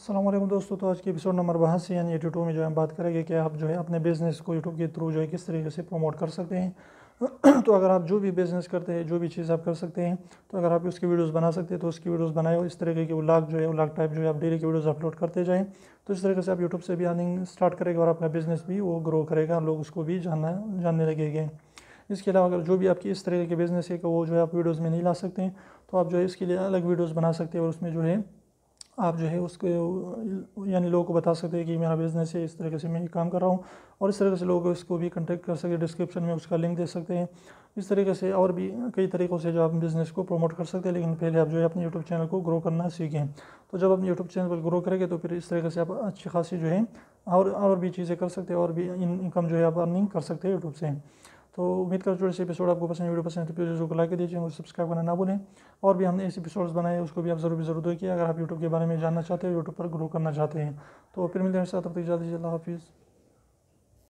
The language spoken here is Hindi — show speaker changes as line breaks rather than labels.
अस्सलाम वालेकुम दोस्तों। तो आज के एपिसोड नंबर 82 यानी 82 में जो है हम बात करेंगे कि आप जो है अपने बिज़नेस को यूट्यूब के थ्रू जो है किस तरीके से प्रमोट कर सकते हैं। तो अगर आप जो भी बिज़नेस करते हैं, जो भी चीज़ आप कर सकते हैं, तो अगर आप उसकी वीडियोस बना सकते हैं तो उसकी वीडियोस बनाए और इस तरीके के व्लॉग जो है व्लॉग टाइप जो है आप डेली की वीडियोस अपलोड करते जाएँ। तो इस तरीके से आप यूट्यूब से भी अर्निंग स्टार्ट करेंगे और अपना बिज़नेस भी वो ग्रो करेगा, लोग उसको भी जानने लगेंगे। इसके अलावा अगर जो भी आपकी इस तरीके के बिज़नेस है कि वो जो है आप वीडियोज़ में नहीं ला सकते हैं, तो आप जो है इसके लिए अलग वीडियोज़ बना सकते हैं और उसमें जो है आप जो है उसको यानी लोगों को बता सकते हैं कि मेरा बिज़नेस है, इस तरीके से मैं ये काम कर रहा हूँ और इस तरीके से लोग इसको भी कांटेक्ट कर सकते हैं। डिस्क्रिप्शन में उसका लिंक दे सकते हैं। इस तरीके से और भी कई तरीक़ों से जो आप बिज़नेस को प्रमोट कर सकते हैं, लेकिन पहले आप जो है अपने यूट्यूब चैनल को ग्रो करना सीखें। तो जब अपने यूट्यूब चैनल पर ग्रो करेंगे तो फिर इस तरीके से आप अच्छी खासी जो है और भी चीज़ें कर सकते हैं और भी इनकम जो है आप अर्निंग कर सकते हैं यूट्यूब से। तो उम्मीद करता हूँ इस एपिसोड आपको पसंद, वीडियो पसंद है तो प्लीज़ उसको लाइक दीजिए और सब्सक्राइब करना ना भूलें। और भी हमने ऐसे एपिसोड्स बनाए उसको भी आप ज़रूर देखिए अगर आप यूट्यूब के बारे में जानना चाहते हैं, यूट्यूब पर ग्रो करना चाहते हैं। तो फिर मिलते हैं साथ, तब तक इजाज़त दीजिए। अल्लाह हाफिज़।